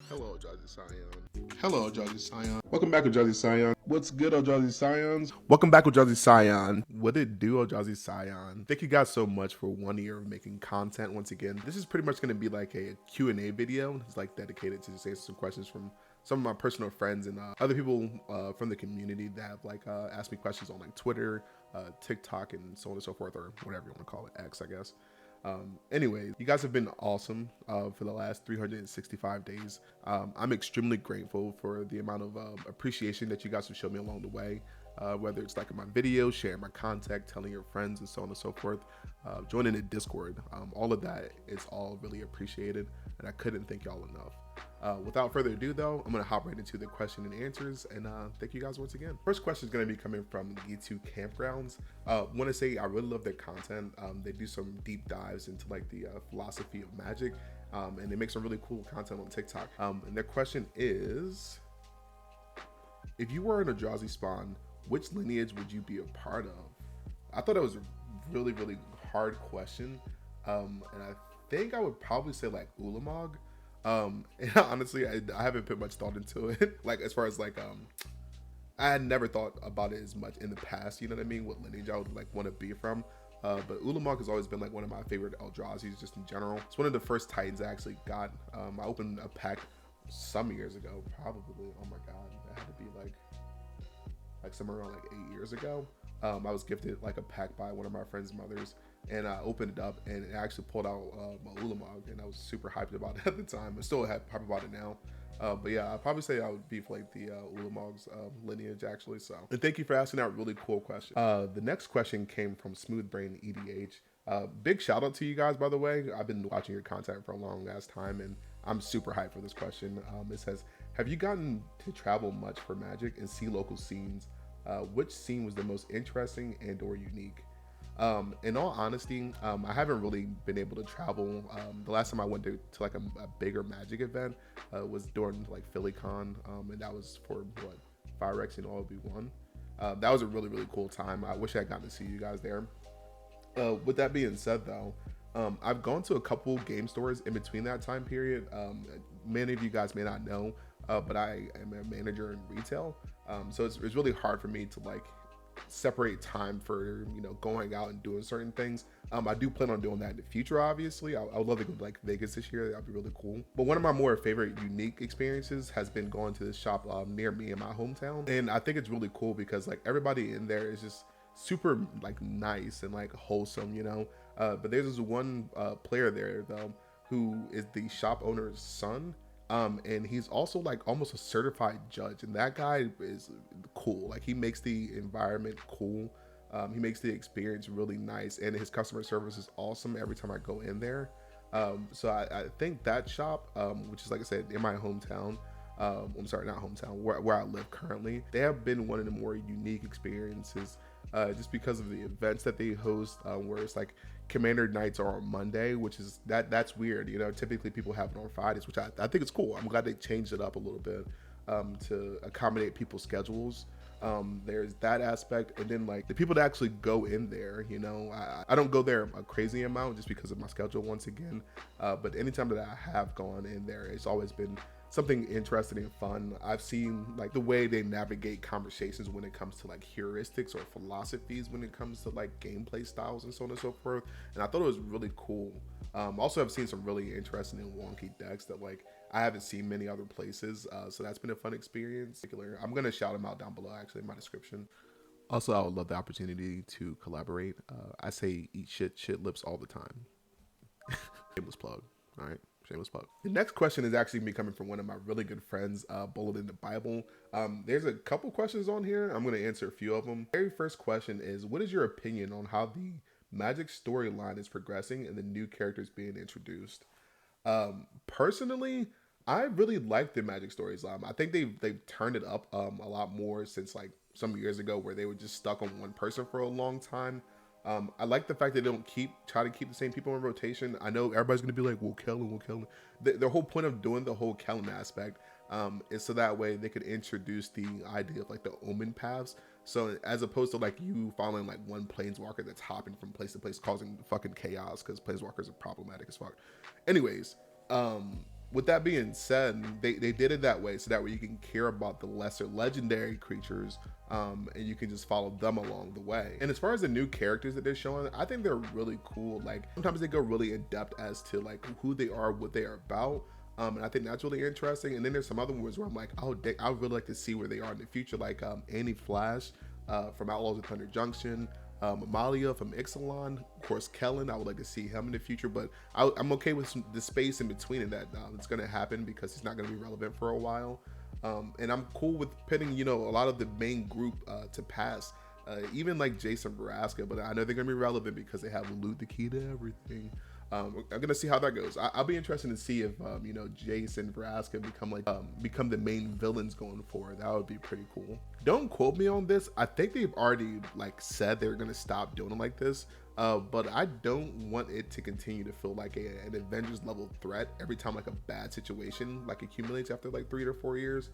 Hello, Jazzy Scion. Hello, Jazzy Scion. Welcome back with Jazzy Scion. What's good, Jazzy Scions? Welcome back with Jazzy Scion. What it do, Jazzy Scion? Thank you guys so much for 1 year of making content once again. This is pretty much going to be like a Q&A video. It's like dedicated to just answer some questions from some of my personal friends and other people from the community that have like asked me questions on like Twitter, TikTok, and so on and so forth, or whatever you want to call it, X, I guess. Anyways, you guys have been awesome for the last 365 days. I'm extremely grateful for the amount of appreciation that you guys have shown me along the way, whether it's like in my videos, sharing my content, telling your friends, and so on and so forth, joining the Discord. All of that is all really appreciated, and I couldn't thank y'all enough. Without further ado though, I'm going to hop right into the question and answers, and thank you guys once again. First question is going to be coming from G2 Campgrounds. Want to say I really love their content. They do some deep dives into like the philosophy of magic, and they make some really cool content on TikTok. And their question is, if you were in a Eldrazi spawn, which lineage would you be a part of? I thought it was a really, really hard question, and I think I would probably say like Ulamog. And honestly, I haven't put much thought into it. Like as far as like I had never thought about it as much in the past, you know what I mean, what lineage I would like want to be from. But Ulamog has always been like one of my favorite Eldrazi's just in general. It's one of the first Titans I actually got. I opened a pack some years ago, probably, oh my god, that had to be like somewhere around like 8 years ago. I was gifted like a pack by one of my friend's mothers, and I opened it up and it actually pulled out my Ulamog, and I was super hyped about it at the time. I still hyped about it now. But yeah, I'd probably say I would be for like the Ulamog's lineage actually. So, and thank you for asking that really cool question. The next question came from Smoothbrain EDH. Big shout out to you guys, by the way. I've been watching your content for a long ass time, and I'm super hyped for this question. It says, have you gotten to travel much for Magic and see local scenes? Which scene was the most interesting and or unique? In all honesty, I haven't really been able to travel. The last time I went to like a bigger Magic event was during like PhillyCon, and that was for what, Firex and OLB1. That was a really, really cool time. I wish I had gotten to see you guys there. With that being said though, I've gone to a couple game stores in between that time period. Many of you guys may not know, but I am a manager in retail. So it's really hard for me to like separate time for, you know, going out and doing certain things. I do plan on doing that in the future, obviously. I would love to go to like Vegas this year. That'd be really cool. But one of my more favorite unique experiences has been going to this shop near me in my hometown. And I think it's really cool because like everybody in there is just super like nice and like wholesome, you know. But there's this one player there though who is the shop owner's son. And he's also like almost a certified judge, and that guy is cool. Like he makes the environment cool. He makes the experience really nice, and his customer service is awesome every time I go in there. So I think that shop, which is like I said in my hometown, I'm sorry, not hometown, where I live currently, they have been one of the more unique experiences, just because of the events that they host, where it's like Commander nights are on Monday, which is that's weird. You know, typically people have it on Fridays, which I think it's cool. I'm glad they changed it up a little bit to accommodate people's schedules. There's that aspect, and then like the people that actually go in there, you know, I don't go there a crazy amount just because of my schedule once again, but anytime that I have gone in there, it's always been something interesting and fun. I've seen like the way they navigate conversations when it comes to like heuristics or philosophies when it comes to like gameplay styles and so on and so forth, and I thought it was really cool. Also, I've seen some really interesting and wonky decks that like I haven't seen many other places, so that's been a fun experience. I'm gonna shout them out down below actually in my description. Also, I would love the opportunity to collaborate. I say eat shit lips all the time. Shameless plug. All right. Shameless plug. The next question is actually me coming from one of my really good friends, Bullet in the Bible. There's a couple questions on here. I'm going to answer a few of them. The very first question is, what is your opinion on how the Magic storyline is progressing and the new characters being introduced? Personally, I really like the Magic stories. I think they've turned it up a lot more since like some years ago where they were just stuck on one person for a long time. I like the fact that they don't try to keep the same people in rotation. I know everybody's gonna be like, "We'll kill him, we'll kill him." The whole point of doing the whole Kellen aspect is so that way they could introduce the idea of like the omen paths. So as opposed to like you following like one planeswalker that's hopping from place to place causing fucking chaos because planeswalkers are problematic as fuck. Anyways, with that being said, they did it that way so that way you can care about the lesser legendary creatures, and you can just follow them along the way. And as far as the new characters that they're showing, I think they're really cool. Like sometimes they go really in depth as to like who they are, what they are about. And I think that's really interesting. And then there's some other ones where I'm like, oh, I would really like to see where they are in the future, like Annie Flash from Outlaws of Thunder Junction, Amalia from Ixalan, of course Kellen. I would like to see him in the future, but I'm okay with the space in between and that it's going to happen because he's not going to be relevant for a while. And I'm cool with pitting, you know, a lot of the main group to pass. Even like Jason Veraska, but I know they're gonna be relevant because they have loot the key to everything. I'm gonna see how that goes. I'll be interested to see if you know, Jason Veraska become the main villains going forward. That would be pretty cool. Don't quote me on this. I think they've already like said they're gonna stop doing it like this. But I don't want it to continue to feel like an Avengers level threat every time like a bad situation like accumulates after like 3 to 4 years.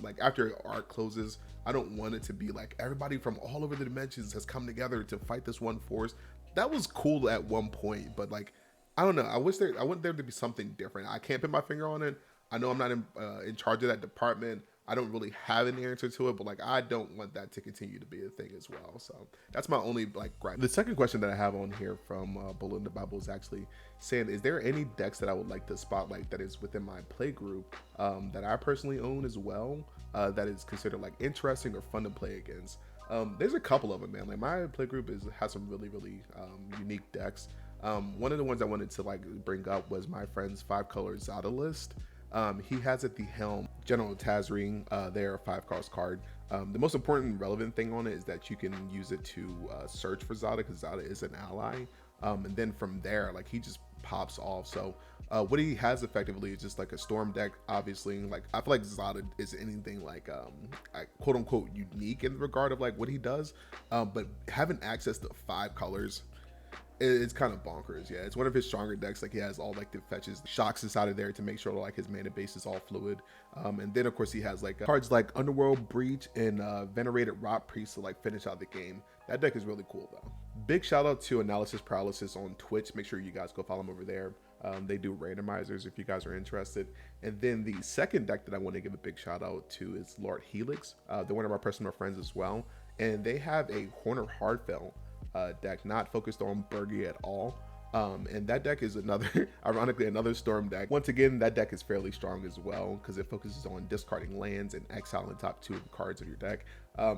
Like after arc closes, I don't want it to be like everybody from all over the dimensions has come together to fight this one force. That was cool at one point, but like, I don't know. I want there to be something different. I can't put my finger on it. I know I'm not in charge of that department. I don't really have an answer to it, but like, I don't want that to continue to be a thing as well. So that's my only like gripe. The second question that I have on here from Bullet in the Bible is actually saying, is there any decks that I would like to spotlight that is within my play group that I personally own as well, that is considered like interesting or fun to play against? There's a couple of them, man. Like my play group has some really unique decks. One of the ones I wanted to like bring up was my friend's 5-color Zada list. He has at the helm General Tazring, there, a 5-cost card. The most important relevant thing on it is that you can use it to search for Zada, because Zada is an ally. And then from there, like, he just pops off. So what he has effectively is just like a storm deck, obviously. Like, I feel like Zada is anything like quote unquote unique in regard of like what he does, but having access to 5 colors, it's kind of bonkers. Yeah, it's one of his stronger decks. Like, he has all like the fetches, shocks inside of there to make sure like his mana base is all fluid. And then of course he has like cards like Underworld Breach and Venerated Rot Priest to like finish out the game. That deck is really cool though. Big shout out to Analysis Paralysis on Twitch. Make sure you guys go follow them over there. They do randomizers if you guys are interested. And then the second deck that I want to give a big shout out to is Lord Helix. They're one of our personal friends as well, and they have a Horner Hardfell deck, not focused on Bergie at all. And that deck is another, ironically, another storm deck. Once again, that deck is fairly strong as well because it focuses on discarding lands and exiling the top 2 of the cards of your deck.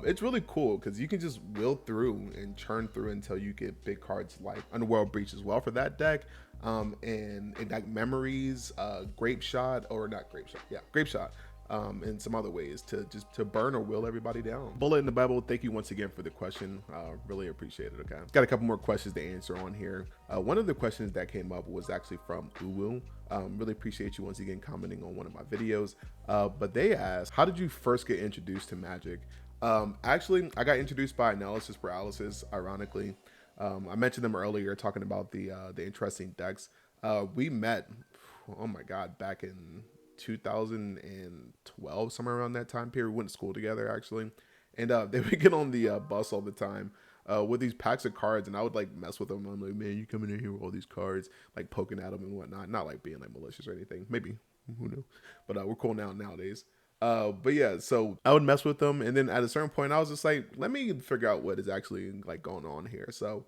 It's really cool because you can just wheel through and churn through until you get big cards like Underworld Breach as well for that deck. And like Memories, Grape Shot, or not Grape Shot, yeah, Grape Shot. And some other ways to burn or will everybody down. Bullet in the Bible, thank you once again for the question. Really appreciate it. Okay, got a couple more questions to answer on here. One of the questions that came up was actually from Uwu. Really appreciate you once again commenting on one of my videos. But they asked, how did you first get introduced to Magic? Actually, I got introduced by Analysis Paralysis, ironically. I mentioned them earlier talking about the interesting decks. We met, oh my God, back in 2012, somewhere around that time period. We went to school together actually, and they would get on the bus all the time with these packs of cards, and I would like mess with them. I'm like, man, you coming in here with all these cards, like poking at them and whatnot, not like being like malicious or anything, maybe, who knows, but we're cool nowadays. But yeah, so I would mess with them, and then at a certain point I was just like, let me figure out what is actually like going on here. So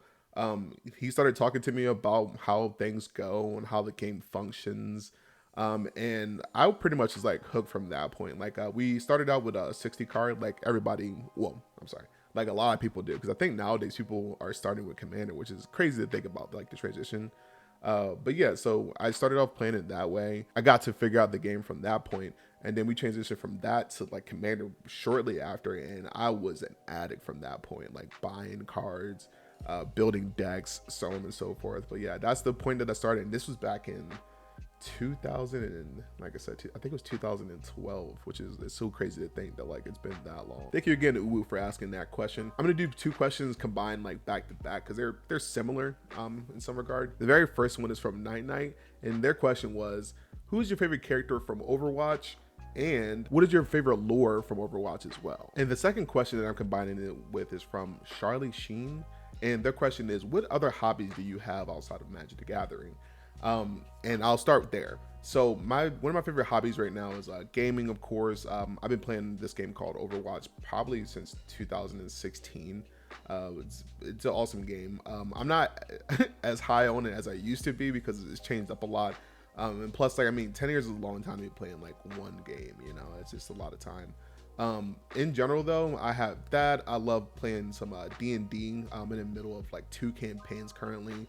he started talking to me about how things go and how the game functions. And I pretty much was like hooked from that point. Like, we started out with a 60 card, like everybody, well, I'm sorry, like a lot of people do, because I think nowadays people are starting with Commander, which is crazy to think about, like the transition. But yeah, so I started off playing it that way. I got to figure out the game from that point, and then we transitioned from that to like Commander shortly after, and I was an addict from that point, like buying cards, building decks, so on and so forth. But yeah, that's the point that I started, and this was back in 2000, and like I said, I think it was 2012, which is, it's so crazy to think that like it's been that long. Thank you again, Uwu, for asking that question. I'm gonna do 2 questions combined like back to back because they're similar in some regard. The very first one is from Night Night, and their question was, who is your favorite character from Overwatch, and what is your favorite lore from Overwatch as well? And the second question that I'm combining it with is from Charlie Sheen, and their question is, what other hobbies do you have outside of Magic the Gathering? And I'll start there. So one of my favorite hobbies right now is gaming, of course. I've been playing this game called Overwatch probably since 2016. It's an awesome game. I'm not as high on it as I used to be because it's changed up a lot. And plus, like, I mean, 10 years is a long time to be playing like one game, you know, it's just a lot of time. In general though, I have that. I love playing some D&D. I'm in the middle of like 2 campaigns currently.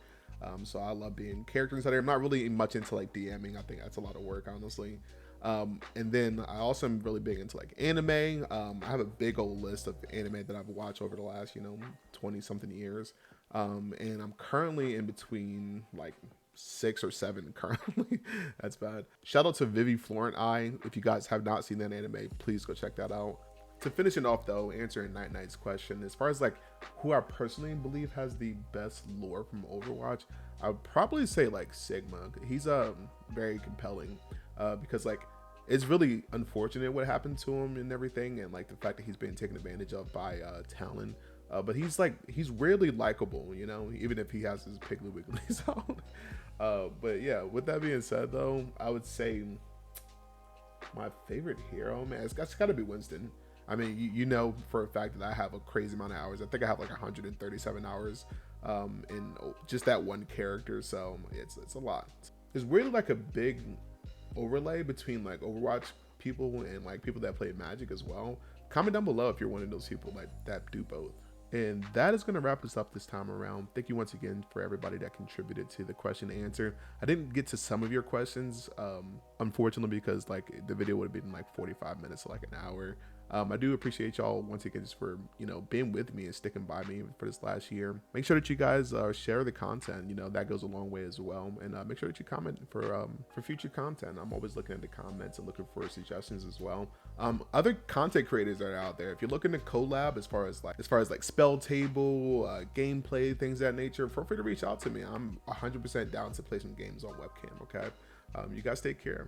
So I love being character insider. I'm not really much into like DMing. I think that's a lot of work, honestly. And then I also am really big into like anime. I have a big old list of anime that I've watched over the last, 20 something years. And I'm currently in between like 6 or 7 currently. That's bad. Shout out to Vivi Florent Eye. If you guys have not seen that anime, please go check that out. To finish it off though, answering Night Knight's question, as far as like who I personally believe has the best lore from Overwatch, I would probably say like Sigma. He's very compelling because like it's really unfortunate what happened to him and everything, and like the fact that he's being taken advantage of by Talon. But he's rarely likable, even if he has his Piggly Wigglies out. But yeah, with that being said though, I would say my favorite hero, man, it's got to be Winston. I mean, you know for a fact that I have a crazy amount of hours. I think I have like 137 hours in just that one character, so it's a lot. There's really like a big overlay between like Overwatch people and like people that play Magic as well. Comment down below if you're one of those people like that do both. And that is going to wrap us up this time around. Thank you once again for everybody that contributed to the question and answer. I didn't get to some of your questions, unfortunately, because like the video would have been like 45 minutes to like an hour. I do appreciate y'all once again just for being with me and sticking by me for this last year. Make sure that you guys share the content. That goes a long way as well. And make sure that you comment for future content. I'm always looking at the comments and looking for suggestions as well. Other content creators that are out there, if you're looking to collab as far as like spell table, gameplay, things of that nature, feel free to reach out to me. I'm 100% down to play some games on webcam. Okay, you guys take care.